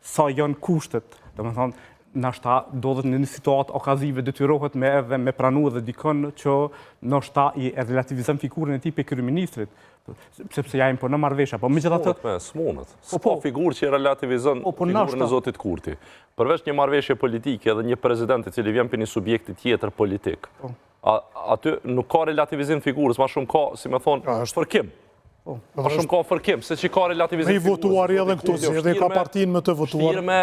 sa janë kushtet. Domethënë, nashta ndodhet në një situatë okazive detyrohet me pranu edhe dikon që nashta i relativizon figurën e tij pe kryeministrit, sepse ja imponon marrëveshja, po megjithatë smunët. S'ka figurë që relativizon figurën e zotit Kurti. Përveç një marrëveshje politike dhe një president i cili vjen për një subjekti tjetër politik. Aty nuk ka relativizim figurës, ma shumë ka, si me thonë, fërkim. Ma shumë ka fërkim, se që ka relativizim figurës. Me i votuar edhe këtu, si edhe ka partin me të votuar. Shtirme,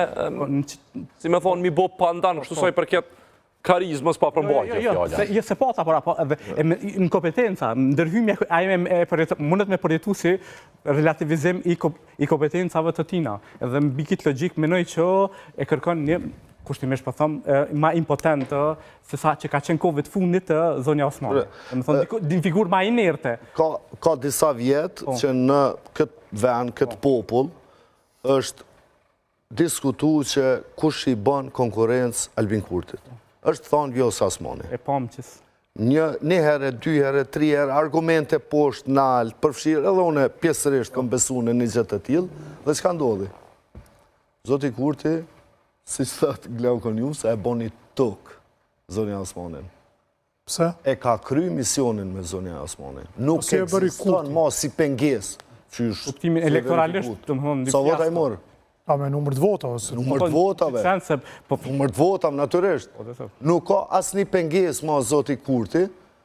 si me thonë, mi bo pandan, kështu soj përket karizmës pa përmbajtje fjalla. Jo, se pata, në kompetenca, ndërhymja, mundet me përjetu si relativizim i kompetencave të tina. Edhe mbi këtë logjik, menoj që e kërkon një, kushtimisht për thëmë, ma impotentë se sa që ka qenë kohëve të fundit të zonja Osmani. Më thonë, një figurë ma inerte. Ka disa vjetë që në këtë vend, këtë popull, është diskutu që kush i bën konkurencë Albin Kurtit. Është thonë Vjosa Osmani. E pam qësë. Një herë, dy herë, tri herë, argumente poshtë, nalë, përfshirë, edhe une pjesërisht kom besu në një gjëtë të tjilë, dhe që ka ndodhi? Zoti Kurti, si që thëtë Glaukon ju, se e boni tukë zonja Osmanin. Pse? E ka kry misionin me zonja Osmanin. Nuk eksiston ma si penges. Kuptimin elektoralisht, të më thonë, sa vota i morë? A me numër të vota, ose? Numër të votave. Numër të votave, naturisht. Nuk ka asë një penges ma zoti Kurti,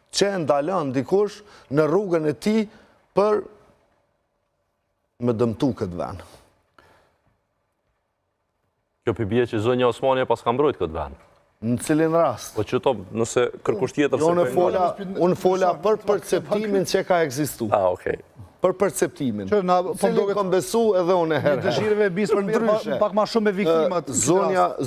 që e ndalën dikush në rrugën e ti për me dëmtu këtë venë. Kjo përbje që zonja Osmani e pas ka mbrojt këtë venë. Në cilin rast? Po që to, nëse kërkush tjetër se përbje. Unë fola për perceptimin që ka egzistu. Okej. Për perceptimin. Cilin kom besu edhe unë e herë. Një dëshirëve bisë për pak ma shumë me viktimat.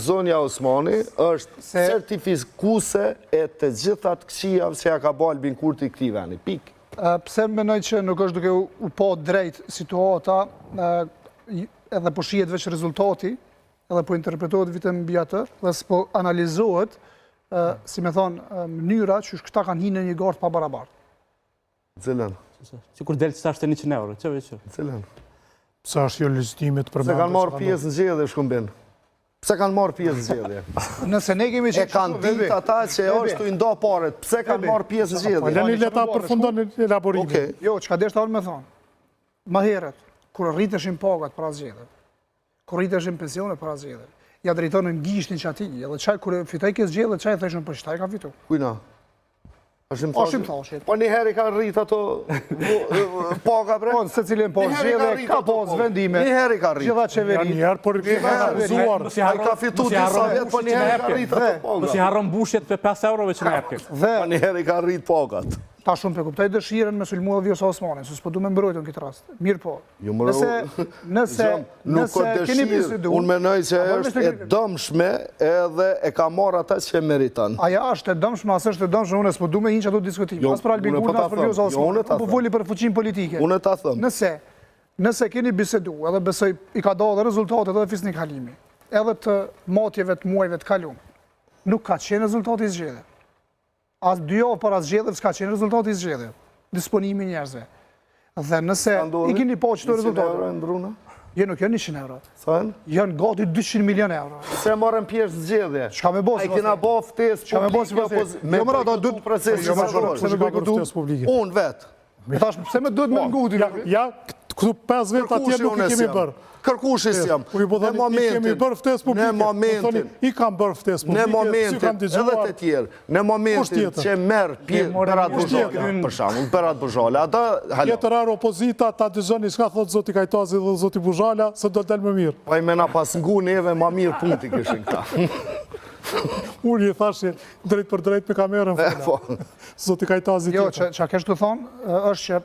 Zonja Osmani është certifikuse e të gjithat këqijav që ja ka bo Albin Kurti i këtij veni. Pik. Pse menoj që nuk është duke u po drejt situata, edhe po shihet veç rezultati, edhe po interpretohet vitëm mbi atë, dhe s'po analizohet, si me thonë, mënyra që këta kanë hinë në një gartë pa barabartë. Cilën? Që kur delë që ashtë 100 euro, që veqë? Cilën? Pse është jo legjitimit për Pse kanë marrë pjesë në zgjedhje shkumbin? Pse kanë marrë pjesë në zgjedhje? Nëse ne kemi që... E kanë ditë ata që është të ndo paret. Pse kanë marrë pjesë në zgjedhje? Leni leta përfundon elaborimin. Jo, që ka deshtë me thonë. Ma heret, kur rritëshim pagat para zgjedhjet, kur rritëshim pensionet para zgjedhjet, ja drejtonën gishtin që ati, edhe qaj, kur fitoj ke zgjedhjet, qaj theshën për qëtaj ka fitu. Kujna? Ashim thashit. Po një herë i ka rrit ato paga bre? Po, se cilin po zgjedhje, ka po zvendime. Një herë i ka rrit. Gjitha qeverit. Një herë, por i ka rëzuar. A i ka fitu disa vjetë, po një herë i ka rrit ato paga. Mos i harron bushjet për 5 euro që në erkit. Po një herë i ka rrit pagat. Ta shumë të kuptaj dëshiren me sulmu dhe Vjosa Osmani, se s'po du me mbrojtë në këtë rast. Mirë po. Nëse keni bisedu... Unë menoj që është e dëmshme edhe e ka marrë ata që e meritan. Aja është e dëmshme, asë është e dëmshme, unë s'po du me hinë që ato diskutim. Asë për Albin Kurti, asë për Vjosa Osmani. Unë po voli për fuqin politike. Unë ta thëmë. Nëse keni bisedu, edhe besoj i ka do dhe rezultatet edhe fisni kalimi, edhe të matjeve të muajve të kalum, nuk ka qenë rezultati zgjedhje. As 2 javë para zgjedhjeve s'ka qenë rezultati i zgjedhjeve, disponimi njerëzve. Dhe nëse i keni po qëto rezultate... 100 euro e ndruna? Jo, nuk janë 100 euro. Sa janë? Janë gati 200 milion euro. Se marrën pjesë zgjedhje. Çka me bos? A i kena bo ftesë publike, me përgjëtu procesi publike. Unë vetë. Thash, pse me duhet me nguti? Ja, këtu 5 vjet atje nuk i kemi bërë. Kërkushis jam. Në momentin, i kam bërë ftesë publike, në momentin, edhe të tjerë, në momentin që merë Berat Buzhala, për shamull, Berat Buzhala, ata, halo. Tjetër arë opozita, ta dëgjoni shka thotë zoti Kajtazi dhe zoti Buzhala, se do del më mirë. Pa i mena pas ngu neve, ma mirë punti këshin këta. Unë i thashe drejt për drejt me kamerën. Zoti Kajtazi tjetër. Jo, që kesh të thonë, është që